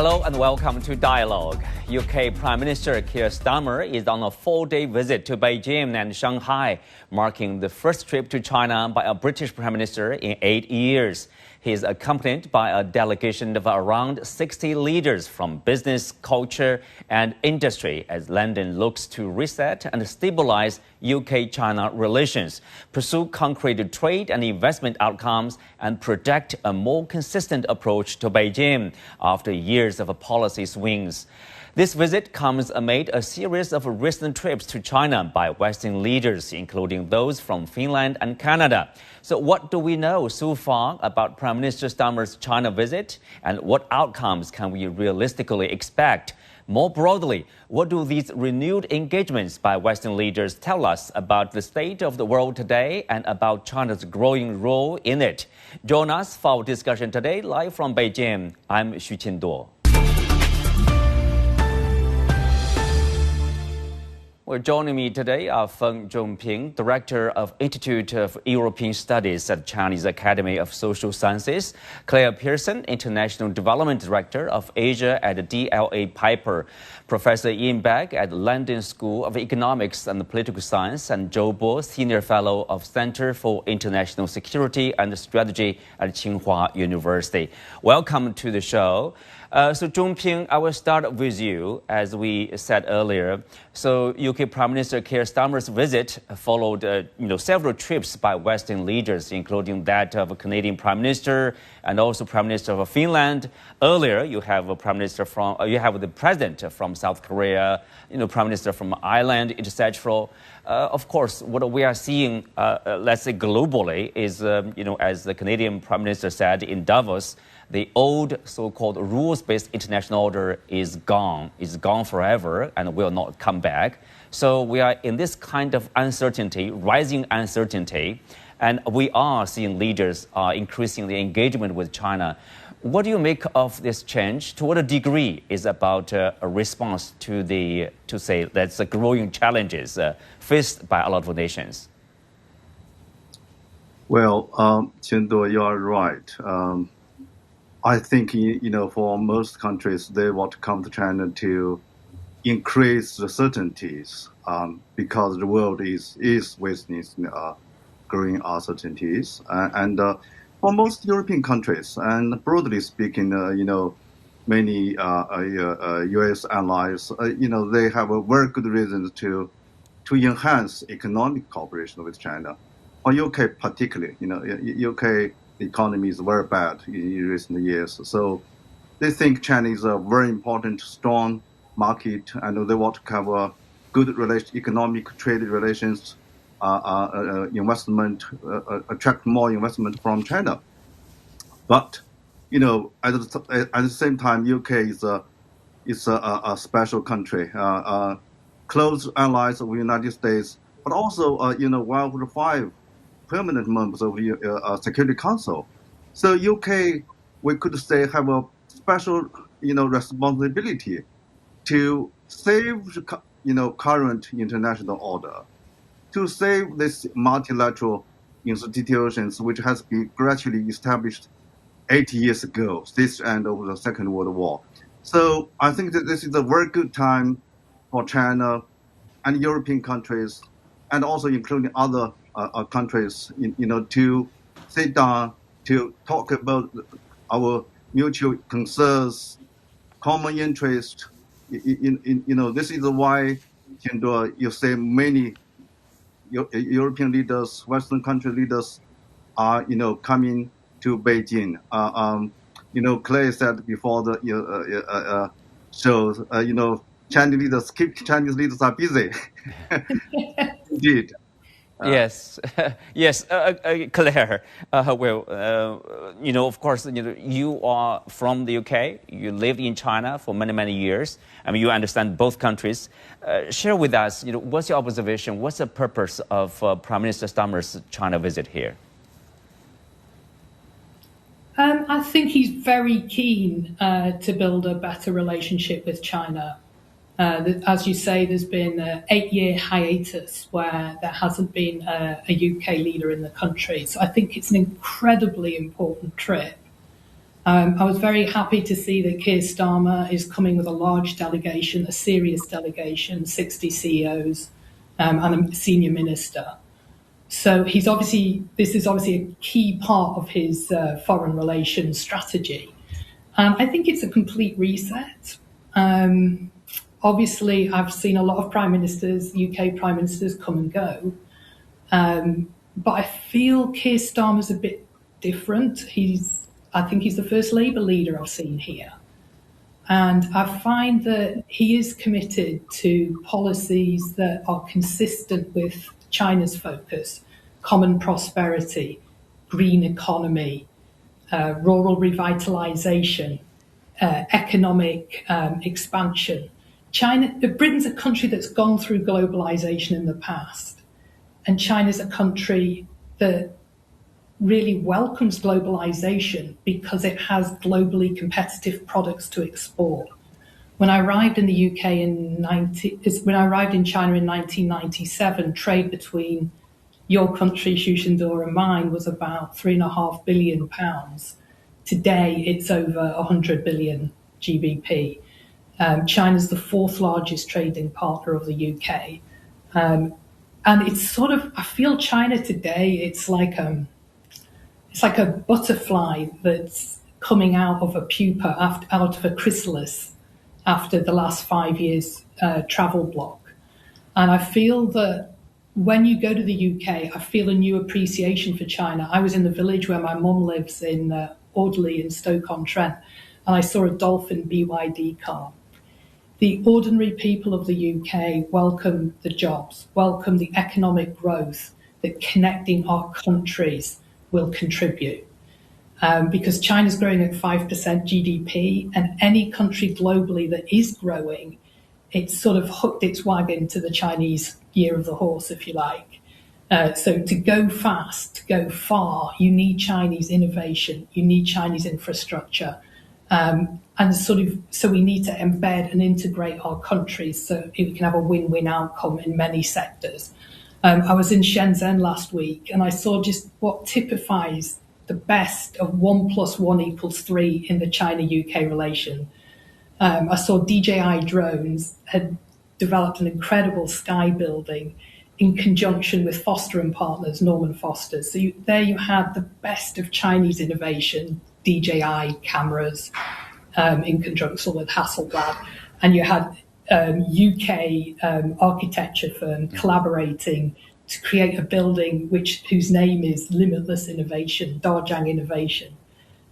Hello and welcome to Dialogue. UK Prime Minister Keir Starmer is on a 4-day visit to Beijing and Shanghai, marking the first trip to China by a British Prime Minister in 8 years. He is accompanied by a delegation of around 60 leaders from business, culture and industry as London looks to reset and stabilize UK-China relations, pursue concrete trade and investment outcomes, and project a more consistent approach to Beijing after years of policy swings. This visit comes amid a series of recent trips to China by Western leaders, including those from Finland and Canada. So what do we know so far about Prime Minister Starmer's China visit, and what outcomes can we realistically expect? More broadly, what do these renewed engagements by Western leaders tell us about the state of the world today and about China's growing role in it? Join us for our discussion today, live from Beijing. I'm Xu Qinduo. Well, joining me today are Feng Zhongping, Director of Institute of European Studies at Chinese Academy of Social Sciences, Claire Pearson, International Development Director of Asia at DLA Piper, Professor Ian Beck at London School of Economics and Political Science, and Zhou Bo, Senior Fellow of Center for International Security and Strategy at Tsinghua University. Welcome to the show. So Zhongping, I will start with you, as we said earlier. So UK Prime Minister Keir Starmer's visit followed several trips by Western leaders, including that of Canadian Prime Minister and also Prime Minister of Finland. Earlier, you have the President from South Korea, Prime Minister from Ireland, etc. Of course, what we are seeing, let's say globally, is as the Canadian Prime Minister said in Davos, the old so-called rules-based international order is gone forever and will not come back. So we are in this kind of uncertainty, rising uncertainty, and we are seeing leaders increasing the engagement with China. What do you make of this change? To what degree is about a response to the growing challenges faced by a lot of nations? Well, Qinduo, you are right. I think, for most countries, they want to come to China to increase the certainties because the world is witnessing growing uncertainties. And for most European countries, and broadly speaking, many U.S. allies, they have a very good reason to enhance economic cooperation with China. For UK particularly, UK economy is very bad in recent years. So they think China is a very important, strong market, and they want to have a good economic trade relations, investment, attract more investment from China. But, at the same time, UK is a special country, close allies of the United States, but also, one of the 5 permanent members of the Security Council. So UK, we could say, have a special, responsibility to save the, current international order, to save this multilateral institutions which has been gradually established 80 years ago, since the end of the Second World War. So I think that this is a very good time for China and European countries, and also including other countries, to sit down, to talk about our mutual concerns, common interest. This is why you say many European leaders, Western country leaders are, coming to Beijing. Clay said before the show, Chinese leaders are busy. Indeed. Yes, Claire. Of course, you are from the UK. You lived in China for many, many years. I mean, you understand both countries. Share with us, what's your observation? What's the purpose of Prime Minister Starmer's China visit here? I think he's very keen to build a better relationship with China. As you say, there's been an 8-year hiatus where there hasn't been a UK leader in the country. So I think it's an incredibly important trip I was very happy to see that Keir Starmer is coming with a large delegation, a serious delegation, 60 CEOs and a senior minister. So this is obviously a key part of his foreign relations strategy. I think it's a complete reset. Obviously, I've seen a lot of prime ministers, UK prime ministers, come and go. But I feel Keir Starmer's a bit different. I think he's the first Labour leader I've seen here. And I find that he is committed to policies that are consistent with China's focus: common prosperity, green economy, rural revitalisation, economic expansion. Britain's a country that's gone through globalisation in the past, and China's a country that really welcomes globalisation because it has globally competitive products to export. When I arrived in the UK when I arrived in China in 1997, trade between your country, Xuxindor, and mine was about £3.5 billion. Today, it's over 100 billion GBP. China's the fourth largest trading partner of the UK. And it's I feel China today, it's like a butterfly that's coming out of a pupa, out of a chrysalis after the last 5 years travel block. And I feel that when you go to the UK, I feel a new appreciation for China. I was in the village where my mum lives in Audley in Stoke-on-Trent, and I saw a Dolphin BYD car. The ordinary people of the UK welcome the jobs, welcome the economic growth that connecting our countries will contribute. Because China's growing at 5% GDP, and any country globally that is growing, it's sort of hooked its wagon to the Chinese year of the horse, if you like. So to go fast, to go far, you need Chinese innovation, you need Chinese infrastructure. So we need to embed and integrate our countries so we can have a win-win outcome in many sectors. I was in Shenzhen last week, and I saw just what typifies the best of 1 + 1 = 3 in the China-UK relation. I saw DJI Drones had developed an incredible sky building in conjunction with Foster and Partners, Norman Foster. So there you had the best of Chinese innovation, DJI cameras in conjunction with Hasselblad, and you had UK architecture firm collaborating to create a building whose name is Limitless Innovation, Darjiang Innovation.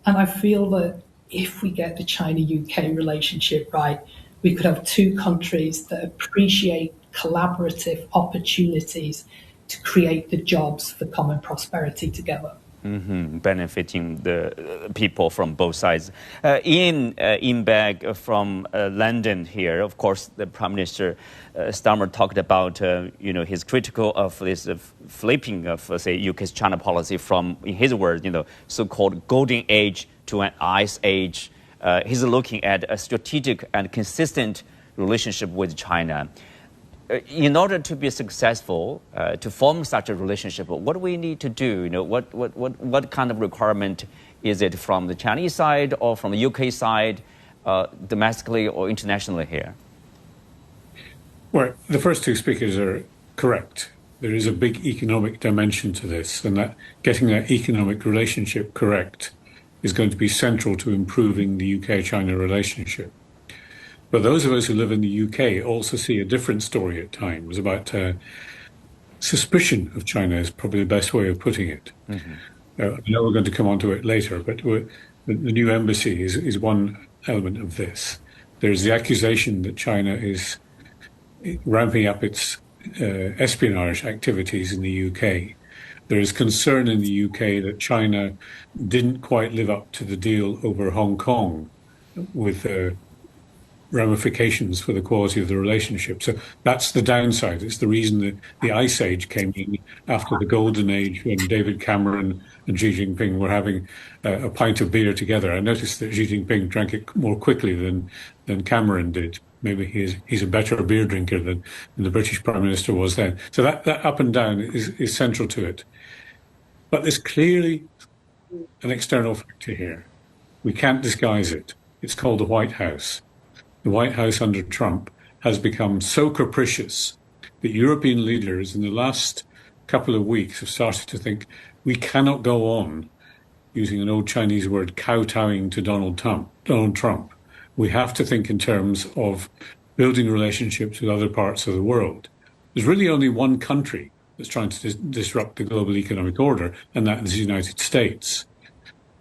And I feel that if we get the China-UK relationship right, we could have two countries that appreciate collaborative opportunities to create the jobs for common prosperity together. Benefiting the people from both sides. Ian Inbeg from London here. Of course, the Prime Minister Starmer talked about his critical of this flipping of say UK's China policy from, in his words, so-called golden age to an ice age. He's looking at a strategic and consistent relationship with China. In order to be successful, to form such a relationship, what do we need to do? What kind of requirement is it from the Chinese side or from the UK side, domestically or internationally here? Well, the first two speakers are correct. There is a big economic dimension to this, and that getting that economic relationship correct is going to be central to improving the UK-China relationship. But those of us who live in the UK also see a different story at times about suspicion of China is probably the best way of putting it. I know we're going to come on to it later, but the new embassy is one element of this. There's the accusation that China is ramping up its espionage activities in the UK. There is concern in the UK that China didn't quite live up to the deal over Hong Kong with ramifications for the quality of the relationship. So that's the downside. It's the reason that the Ice Age came in after the Golden Age, when David Cameron and Xi Jinping were having a pint of beer together. I noticed that Xi Jinping drank it more quickly than Cameron did. Maybe he's a better beer drinker than the British Prime Minister was then. So that up and down is central to it. But there's clearly an external factor here. We can't disguise it. It's called the White House. The White House under Trump has become so capricious that European leaders in the last couple of weeks have started to think we cannot go on, using an old Chinese word, kowtowing to Donald Trump. We have to think in terms of building relationships with other parts of the world. There's really only one country that's trying to disrupt the global economic order, and that is the United States.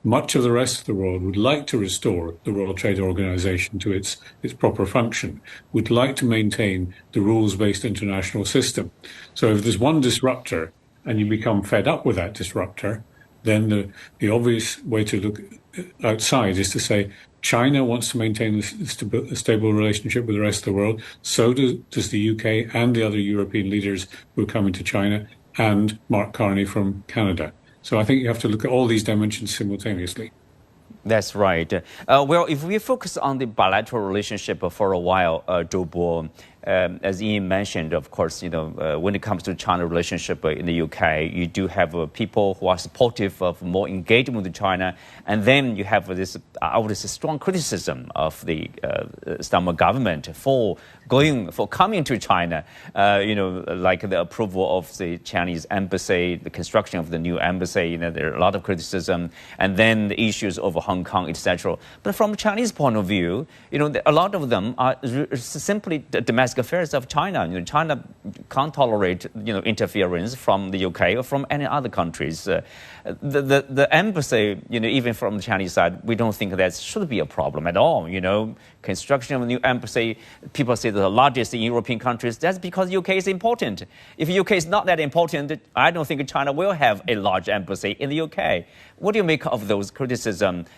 Much of the rest of the world would like to restore the World Trade Organization to its proper function, would like to maintain the rules-based international system. So if there's one disruptor and you become fed up with that disruptor, then the obvious way to look outside is to say, China wants to maintain a stable relationship with the rest of the world. So does the UK and the other European leaders who are coming to China, and Mark Carney from Canada. So I think you have to look at all these dimensions simultaneously. That's right. Well, if we focus on the bilateral relationship for a while, Zhou Bo, as Ian mentioned, of course, when it comes to China relationship in the UK, you do have people who are supportive of more engagement with China, and then you have this, I would say, strong criticism of the Starmer government for coming to China. Like the approval of the Chinese embassy, the construction of the new embassy. There are a lot of criticism, and then the issues over Hong Kong, etc. But from a Chinese point of view, a lot of them are simply the domestic affairs of China. China can't tolerate interference from the UK or from any other countries. The embassy, even from the Chinese side, we don't think that should be a problem at all. Construction of a new embassy, people say the largest in European countries. That's because UK is important. If UK is not that important, I don't think China will have a large embassy in the UK. What do you make of those criticisms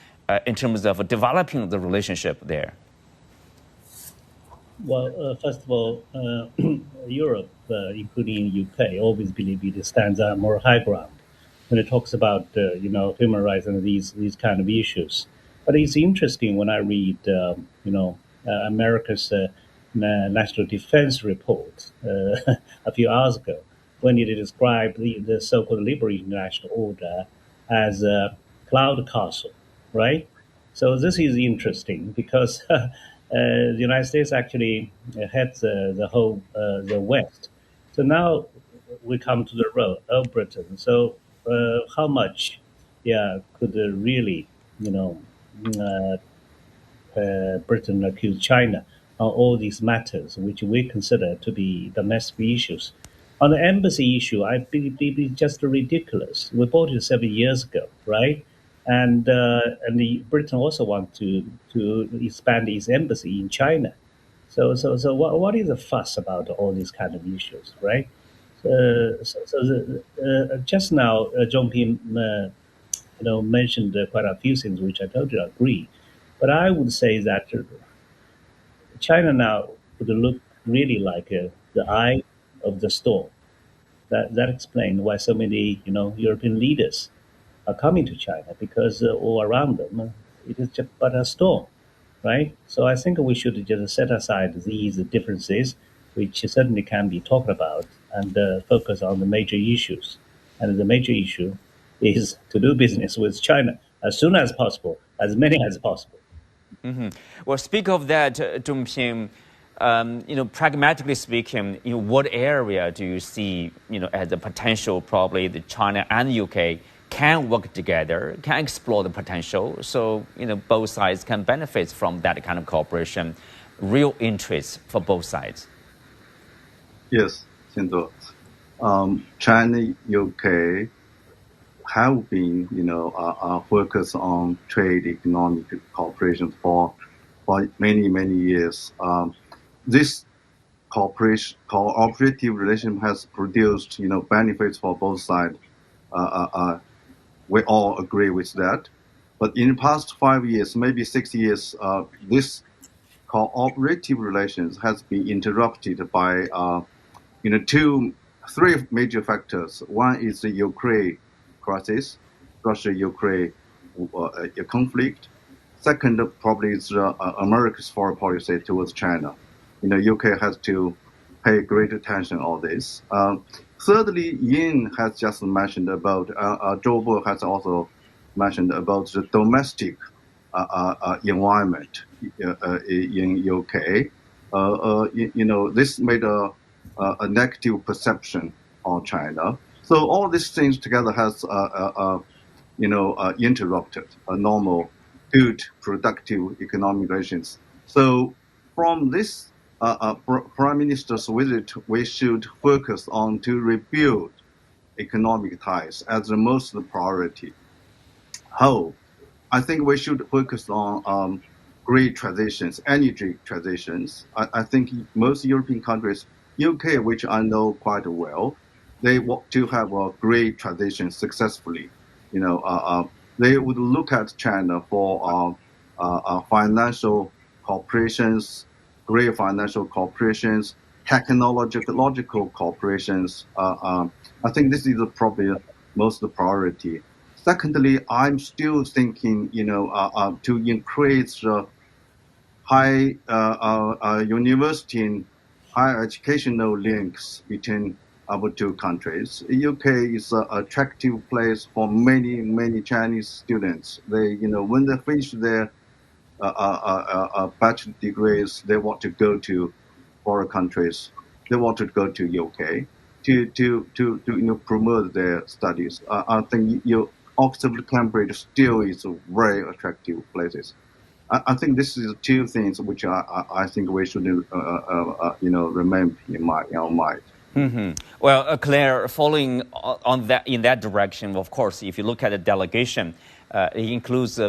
in terms of developing the relationship there? Well, first of all, Europe, including UK, always believe it stands on more high ground when it talks about human rights and these kind of issues. But it's interesting when I read America's National Defense Report a few hours ago, when it described the so-called Liberal International Order as a cloud castle, right? So this is interesting because the United States actually heads the whole the West. So now we come to the role of Britain. So how much, could really, Britain accuse China on all these matters, which we consider to be domestic issues? On the embassy issue, I believe it's just ridiculous. We bought it 7 years ago, right? And Britain also wants to expand its embassy in China. So what is the fuss about all these kind of issues, right? Just now, John Ping, mentioned quite a few things which I totally agree. But I would say that China now would look really like the eye of the storm. That explains why so many European leaders are coming to China, because all around them it is just but a storm, right? So I think we should just set aside these differences, which certainly can be talked about, and focus on the major issues. And the major issue is to do business with China as soon as possible, as many as possible. Mm-hmm. Well, speak of that, Zhong Ping. Pragmatically speaking, what area do you see, as a potential? Probably the China and the UK can work together, can explore the potential, so both sides can benefit from that kind of cooperation. Real interest for both sides. Yes, Xinduo. China, UK have been, focused on trade, economic cooperation for many years. This cooperative relationship has produced, benefits for both sides. We all agree with that. But in the past 5 years, maybe 6 years, this cooperative relations has been interrupted by, three major factors. One is the Ukraine crisis, Russia-Ukraine conflict. Second, probably is America's foreign policy towards China. UK has to pay great attention on this. Thirdly, Yin has just mentioned about, Zhou Bo has also mentioned about the domestic environment in UK. This made a negative perception on China. So all these things together has interrupted a normal, good, productive economic relations. So from this Prime Minister's visit, we should focus on to rebuild economic ties as the most priority. How? I think we should focus on great transitions, energy transitions. I think most European countries, UK, which I know quite well, they want to have a great transition successfully. They would look at China for financial corporations, great financial corporations, technological corporations. I think this is probably most priority. Secondly, I'm still thinking, to increase the high university and higher educational links between our two countries. UK is an attractive place for many Chinese students. They, when they finish their bachelor degrees, they want to go to foreign countries. They want to go to UK to promote their studies. I think Oxford, Cambridge still is a very attractive places. I think this is two things which I think we should remember in our mind. Mm-hmm. Well, Claire, following on that in that direction, of course, if you look at the delegation, it includes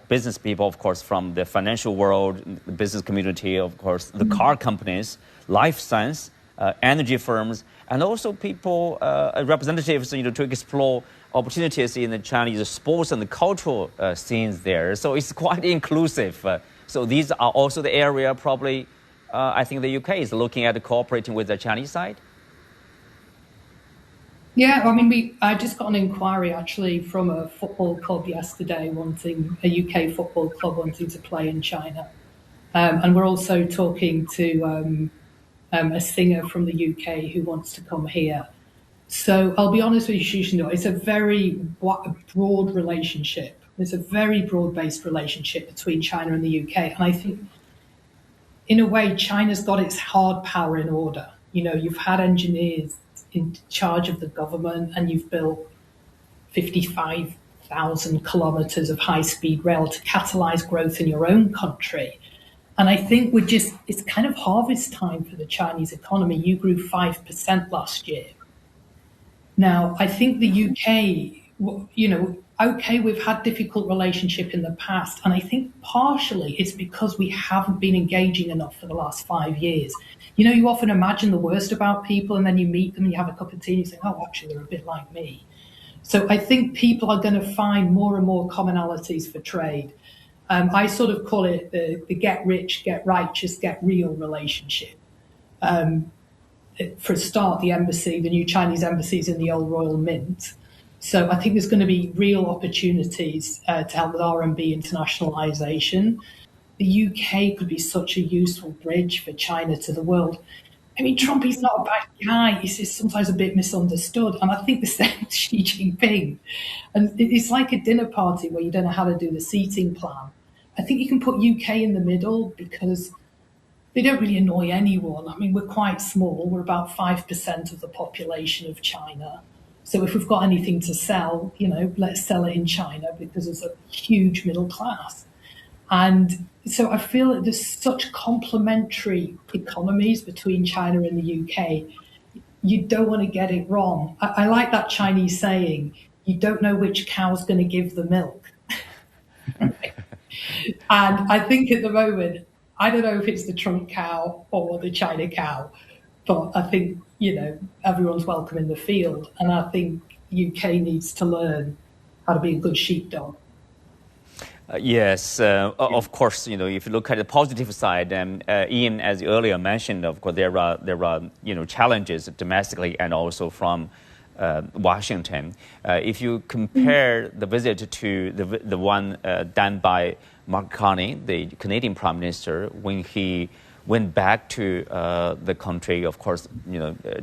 business people, of course, from the financial world, the business community, of course, the car companies, life science, energy firms, and also people, representatives, to explore opportunities in the Chinese sports and the cultural scenes there. So it's quite inclusive. So these are also the area probably. I think the UK is looking at cooperating with the Chinese side. Yeah, I just got an inquiry actually from a football club yesterday, a UK football club wanting to play in China, and we're also talking to a singer from the UK who wants to come here. So I'll be honest with you, it's a very broad relationship. It's a very broad-based relationship between China and the UK, and I think, in a way, China's got its hard power in order. You've had engineers in charge of the government, and you've built 55,000 kilometers of high-speed rail to catalyze growth in your own country. And I think it's kind of harvest time for the Chinese economy. You grew 5% last year. Now, I think the UK, okay, we've had difficult relationship in the past, and I think partially it's because we haven't been engaging enough for the last 5 years. You often imagine the worst about people, and then you meet them and you have a cup of tea and you think, oh, actually, they're a bit like me. So I think people are going to find more and more commonalities for trade. I sort of call it the get rich, get righteous, get real relationship. For a start, the new Chinese embassy is in the old Royal Mint. So I think there's going to be real opportunities to help with RMB internationalization. The UK could be such a useful bridge for China to the world. Trump, he's not a bad guy. He's just sometimes a bit misunderstood. And I think the same with Xi Jinping. And it's like a dinner party where you don't know how to do the seating plan. I think you can put UK in the middle because they don't really annoy anyone. We're quite small. We're about 5% of the population of China. So if we've got anything to sell, let's sell it in China because there's a huge middle class. And so I feel that there's such complementary economies between China and the UK. You don't want to get it wrong. I like that Chinese saying, you don't know which cow's going to give the milk. And I think at the moment, I don't know if it's the Trump cow or the China cow, but I think, everyone's welcome in the field. And I think UK needs to learn how to be a good sheepdog. Yes, of course. If you look at the positive side, Ian, as you earlier mentioned, of course there are challenges domestically and also from Washington. If you compare the visit to the one done by Mark Carney, the Canadian Prime Minister, when he went back to the country, of course,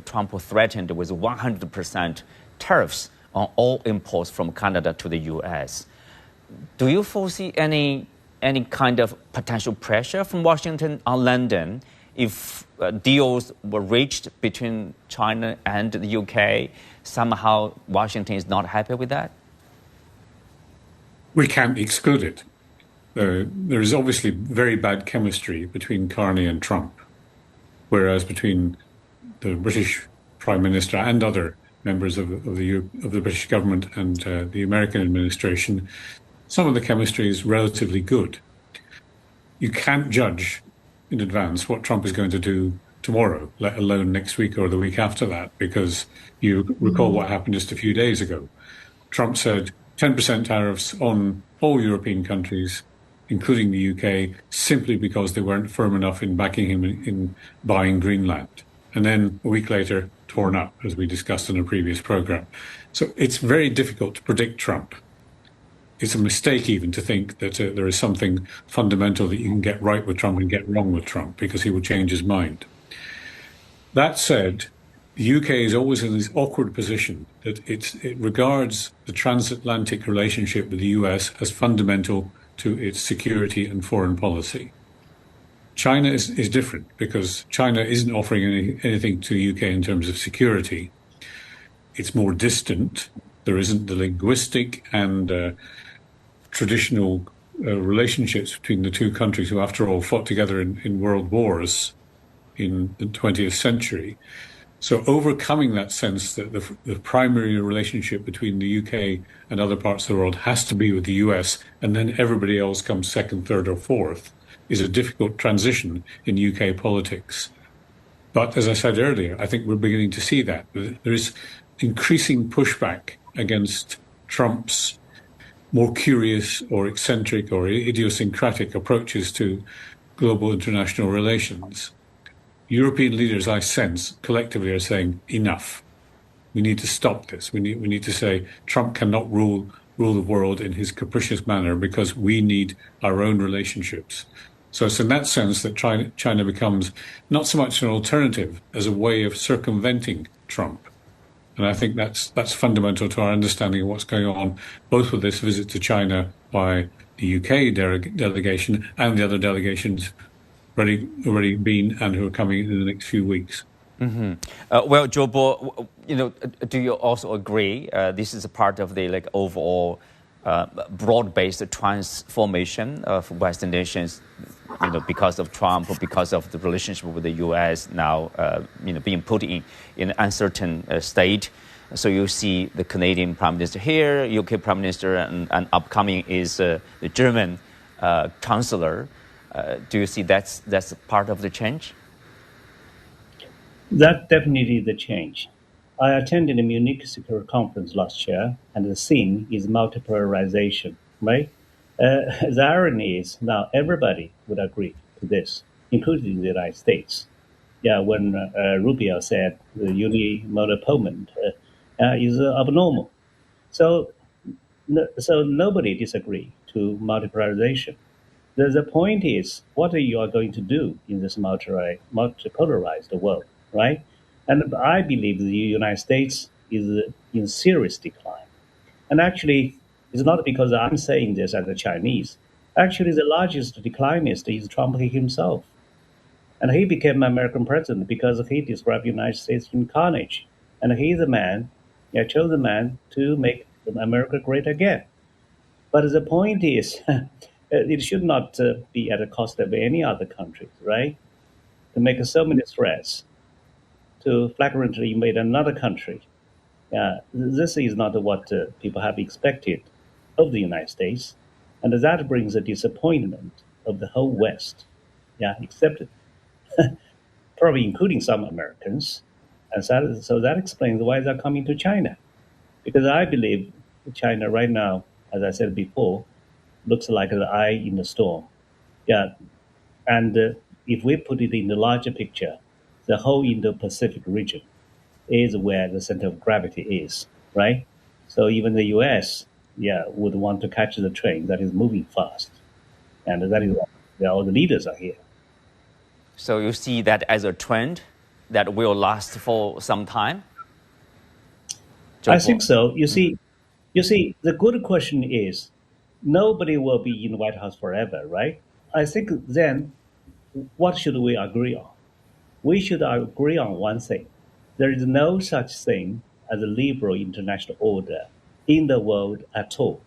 Trump threatened with 100% tariffs on all imports from Canada to the U.S. do you foresee any kind of potential pressure from Washington on London if deals were reached between China and the UK? Somehow Washington is not happy with that? We can't exclude it. There is obviously very bad chemistry between Carney and Trump, whereas between the British Prime Minister and other members of the British government and the American administration, some of the chemistry is relatively good. You can't judge in advance what Trump is going to do tomorrow, let alone next week or the week after that, because you recall what happened just a few days ago. Trump said 10% tariffs on all European countries, including the UK, simply because they weren't firm enough in backing him in buying Greenland. And then a week later, torn up, as we discussed in a previous program. So it's very difficult to predict Trump. It's a mistake even to think that there is something fundamental that you can get right with Trump and get wrong with Trump, because he will change his mind. That said, the UK is always in this awkward position that it regards the transatlantic relationship with the US as fundamental to its security and foreign policy. China is different, because China isn't offering anything to the UK in terms of security. It's more distant. There isn't the linguistic and traditional relationships between the two countries, who, after all, fought together in world wars in the 20th century. So overcoming that sense that the primary relationship between the UK and other parts of the world has to be with the US, and then everybody else comes second, third, or fourth, is a difficult transition in UK politics. But as I said earlier, I think we're beginning to see that. There is increasing pushback against Trump's more curious or eccentric or idiosyncratic approaches to global international relations. European leaders, I sense, collectively are saying, enough. We need to stop this. We need to say Trump cannot rule the world in his capricious manner, because we need our own relationships. So it's in that sense that China becomes not so much an alternative as a way of circumventing Trump. And I think that's fundamental to our understanding of what's going on, both with this visit to China by the UK delegation and the other delegations already been and who are coming in the next few weeks. Mm-hmm. Well, Joe Bo, do you also agree this is a part of the overall broad-based transformation of Western nations, because of Trump, or because of the relationship with the U.S. now, being put in an uncertain state? So you see the Canadian Prime Minister here, UK Prime Minister, and upcoming is the German Chancellor. Do you see that's part of the change? That definitely is the change. I attended a Munich Security Conference last year, and the theme is multipolarization, right? The irony is now everybody would agree to this, including the United States. Yeah, when Rubio said the unimodal is abnormal. So nobody disagree to multipolarization. The point is, what you are going to do in this multipolarized world, right? And I believe the United States is in serious decline. And actually, it's not because I'm saying this as a Chinese. Actually, the largest declinist is Trump himself. And he became American president because he described the United States in carnage. And he's the man, chose the man to make America great again. But the point is, it should not be at the cost of any other country, right? To make so many threats, to flagrantly invade another country. This is not what people have expected of the United States. And that brings a disappointment of the whole West, except probably including some Americans. And so that explains why they're coming to China. Because I believe China right now, as I said before, looks like the eye in the storm. And if we put it in the larger picture, the whole Indo-Pacific region is where the center of gravity is, right? So even the U.S., would want to catch the train that is moving fast. And that is why all the leaders are here. So you see that as a trend that will last for some time? I think so. You see, the good question is, nobody will be in the White House forever, right? I think then, what should we agree on? We should agree on one thing. There is no such thing as a liberal international order in the world at all.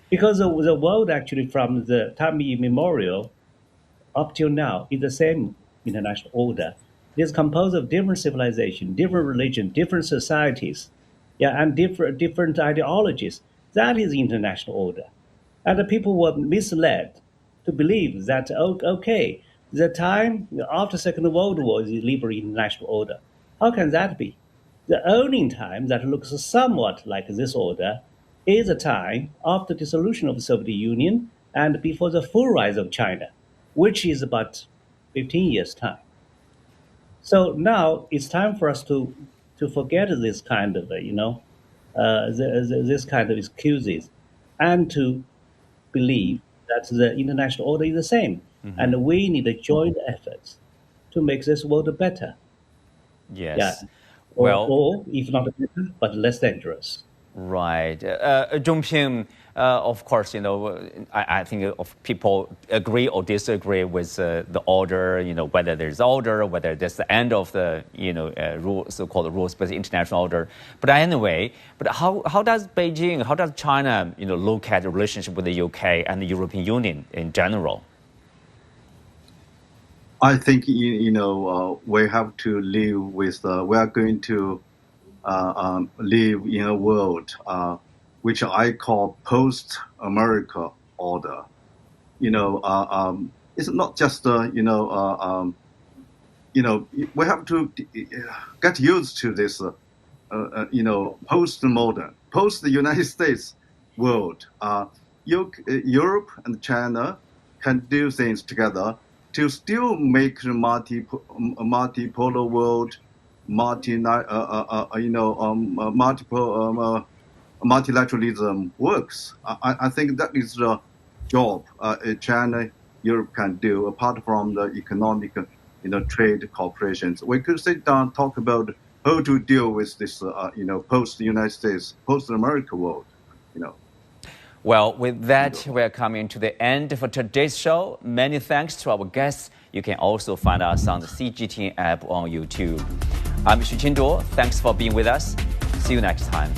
Because the world actually from the time immemorial up till now is the same international order. It is composed of different civilizations, different religions, different societies, yeah, and different ideologies. That is international order. And the people were misled to believe that, okay, the time after Second World War is liberal international order. How can that be? The only time that looks somewhat like this order is the time after dissolution of the Soviet Union and before the full rise of China, which is about 15 years' time. So now it's time for us to forget this kind of, this kind of excuses, and to believe that the international order is the same, and we need a joint efforts to make this world better. Yes. Yeah. Well, or if not better, but less dangerous. right. Zhongping, of course, I think of people agree or disagree with the order, whether there's order, whether there's the end of the, so-called rules-based international order. But anyway, how does Beijing, how does China, look at the relationship with the UK and the European Union in general? I think we have to live with. We are going to live in a world which I call post-America order. It's not just we have to get used to this. Post-modern, post-United States world. Europe and China can do things together to still make the multipolar world, multilateralism works. I think that is the job China, Europe can do apart from the economic, trade cooperations. We could sit down talk about how to deal with this, post-United States, post-America world. Well, with that, we're coming to the end for today's show. Many thanks to our guests. You can also find us on the CGTN app on YouTube. I'm Xu Qinduo. Thanks for being with us. See you next time.